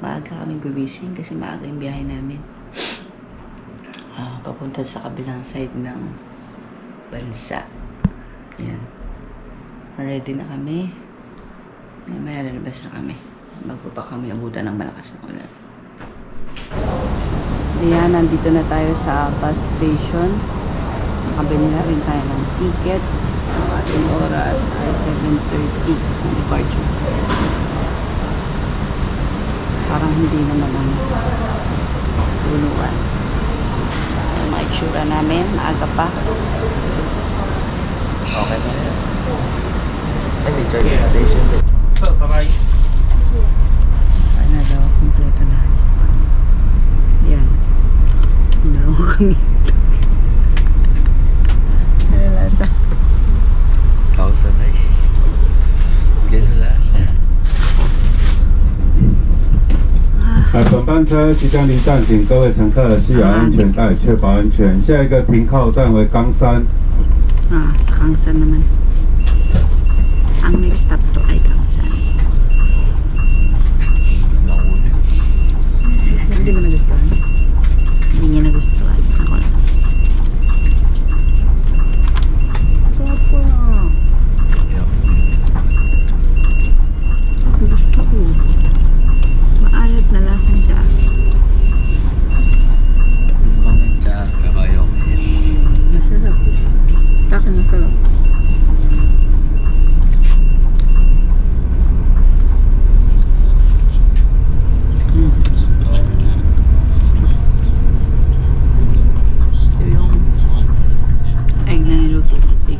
maaga kaming gumising kasi maaga yung biyahe namin. Papunta sa kabilang side ng bansa. Ayan. Ready na kami. May lalabas na kami. Bago pa kami abutan ng malakas na ulan. Ayan, nandito na tayo sa bus station. Nakabili na rin tayo ng ticket. Ang ating oras ay 7:30 ng departure. Parang hindi naman ang tuluan. Ang mga itsura namin, maaga pa. Okay na yan. Ay, may charging station din. Bye-bye. Ano daw, kompleto na. Yan. Nawa kami. Ano lasa? Kausan na eh. Ganun lasa. 本班车即将离站，请各位乘客系好安全带，确保安全。下一个停靠站为冈山。Sa Kangsan naman. Ang next stop to ay Kangsan. Nahuli. Hindi mo nagustuhan? Hindi niya nagustuhan. Ako lang. Gusto na. Yeah. Gusto ko. Maalat na lasang siya. Mangan kabayo. Masarap. Kakin na sarap. Ito yung egg na niluto natin.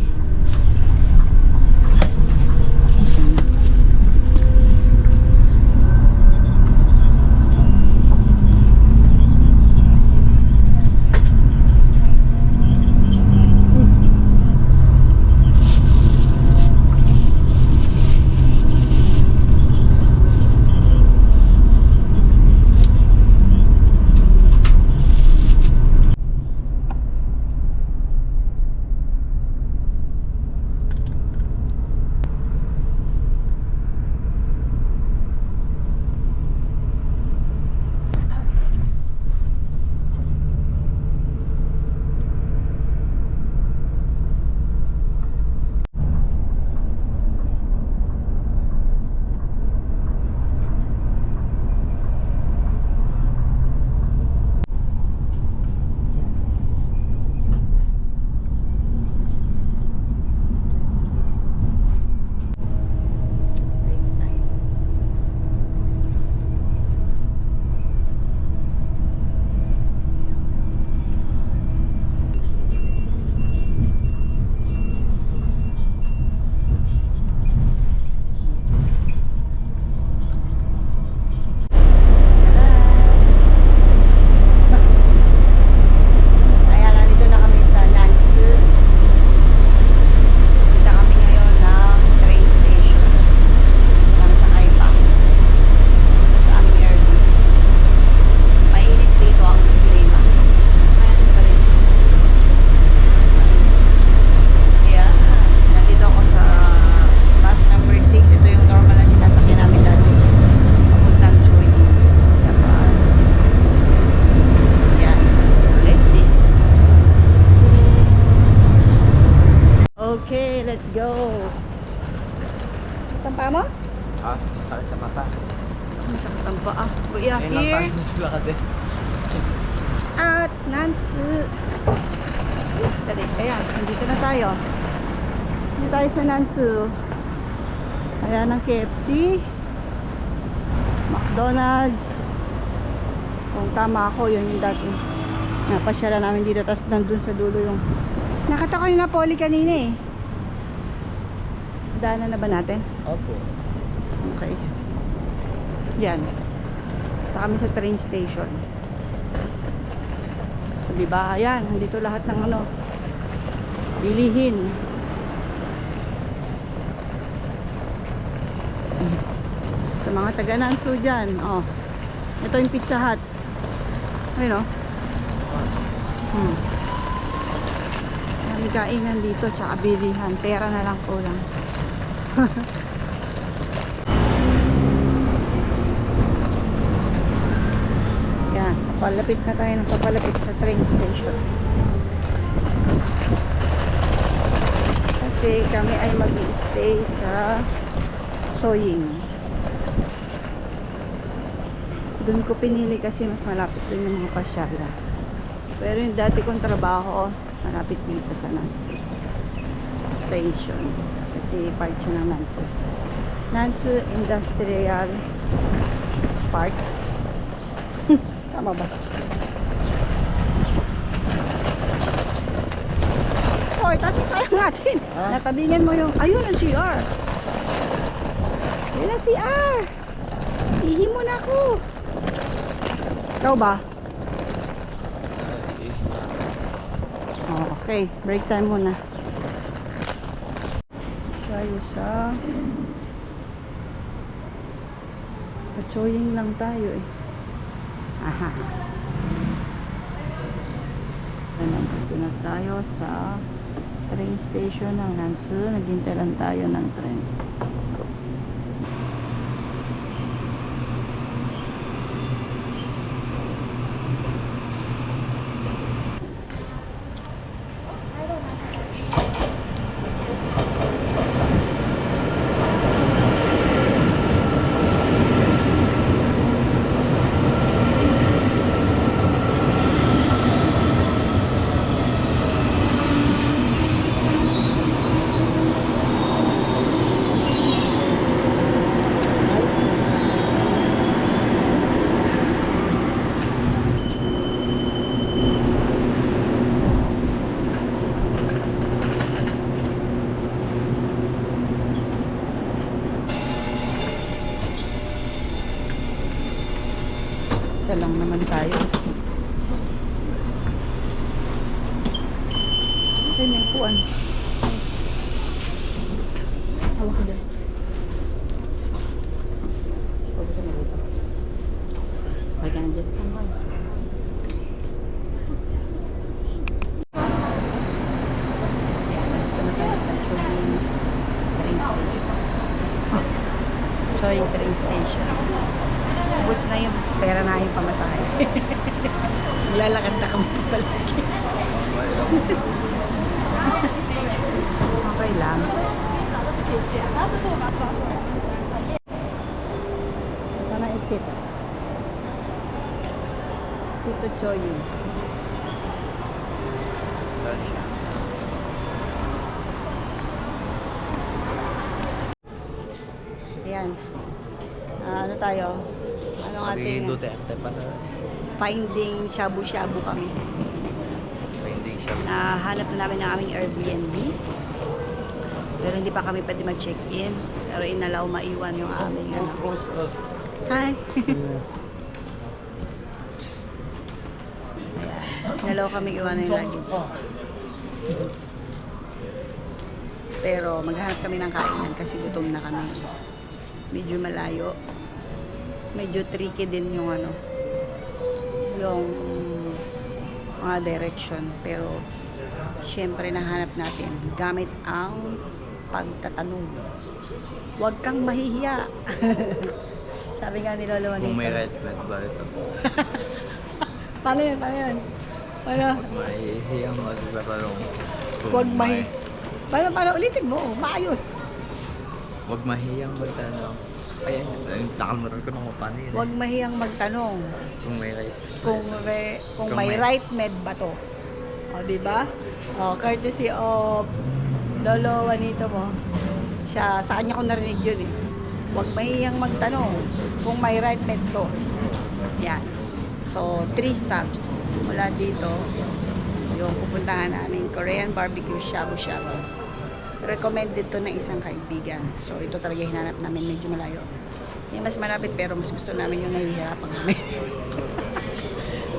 Okay, let's go. Tampa mo? Ha? Sakit sa mata. Masakit ang paa. We are Ayun lang here tayo naglakad eh. at Nancy. Yes, dali. Ayan, nandito na tayo. Dito tayo sa Nancy. Ayan ang KFC. McDonald's. Kung tama ako, yun yung dati. Napasyala namin dito. Tapos nandun sa dulo yung nakita ko yung Napoli kanina eh. Daanan na ba natin? Opo. Okay. Yan. Punta kami sa train station. Diba? Ayan. Nandito lahat ng ano. Bilihin. Sa mga taga-Nansu dyan. Oh. Ito yung Pizza Hut. Ayun oh. May kainan dito, tsaka bilihan. Pera na lang kulang. Papalapit na tayo ng papalapit sa train station. Kasi kami ay mag-i-stay sa Soying. Doon ko pinili kasi mas malapit doon yung mga pasyala. Pero yung dati kong trabaho, malapit dito sa Nancy Station. Kasi part siya ng Nancy. Nancy Industrial Park. Tama ba? Hoy, taas mo tayo natin. Natabingan mo yung, ayun ang CR. Ayun ang CR. Ihi mo na ako. Ikaw ba? Oh, okay, break time muna. Tayo sa Pachoying lang tayo eh. Aha. Nandito na tayo sa train station ng Nancy. Naghintay lang tayo ng train. Isa lang naman tayo. Okay, may upuan. Hawak ka dyan. Pwede ka na rito. Okay ka na dyan. Ito na tayo sa Choying train station. Ubus na yung pera na yung pamasahe. Lalakad na kami palagi. Okay lang. Sana exit. Sito Choying. Ayan. Ano tayo? Anong ating Duterte pa na. finding shabu-shabu kami. Finding siya. Nahanap na namin ang aming Airbnb. Pero hindi pa kami pwede mag-check-in. Pero inalaw maiwan yung aming Hi! Ayan. Inalaw kami iwan yung luggage. Pero maghanap kami ng kainan kasi gutom na kami. Medyo malayo. Medyo tricky din yung yung mga direction, pero syempre nahanap natin gamit ang pagtatanong. Huwag kang mahihiya. Sabi nga ni Lolo Juanito. Kung may right med ba ito? Paano yan? Paano? Mahihiyang magbabalong. Huwag Paano ulitin mo? Maayos. Huwag mahiyang magtanong. Ayan, nakalimutan ko nung paano yun. Huwag mahiyang magtanong Kung may right. kung may right med ba to. O, di ba? O, courtesy of Lolo Juanito mo. Sa kanya ko narinig yun eh. Huwag mahiyang magtanong kung may right med to. Yan. So, 3 stops mula dito. Yung pupuntahan namin, Korean barbecue shabu-shabu. Recommended to ng isang kaibigan. So, ito talaga hinanap namin, medyo malayo. Yung mas malapit, pero mas gusto namin yung nahihirapan kami.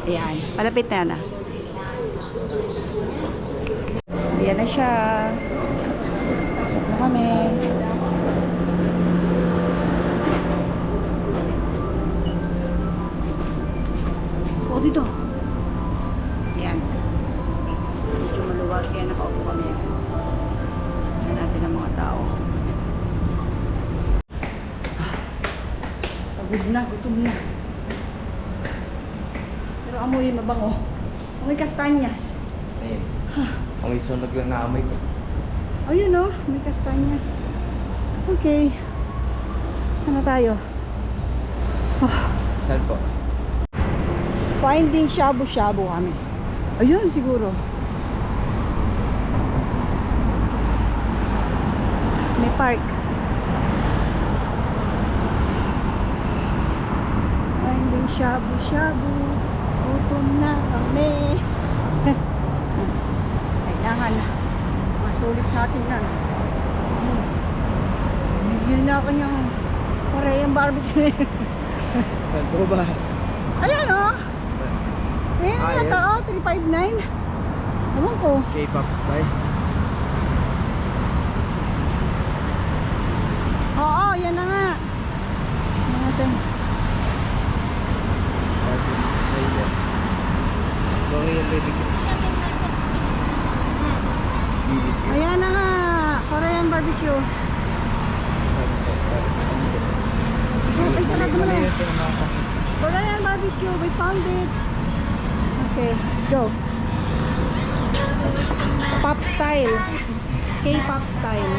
Ayan, palapit na. Ayan na siya. Pasok na kami. O, dito. Ayan. Medyo maluwag, kaya nakaupo kami. Natin ang mga tao. Pagod na, gutom na. Pero Pero amoy mabango. Amoy kastanyas. Ayun. Amoy sunog lang na amoy ko. Ayun oh, may kastanyas. Okay. Saan na tayo? Saan po? Finding shabu-shabu kami. Ayun siguro. May park. Finding shabu-shabu. Gutom na kami. Kailangan masulit natin yan. Bigil na ako niyang Korean barbecue. Saan po ba? Ayan oh. Ayan Ah, na yan. ito oh, 359. Ewan ko. K-pop style. Oo, yan na nga. Yan natin. Korean barbecue. Ayan na nga. Korean barbecue. Saan po? Oh, ay, sarado mo na. Ito na mga Korean barbecue, we found it. Okay, let's go. Pop style. K-pop style.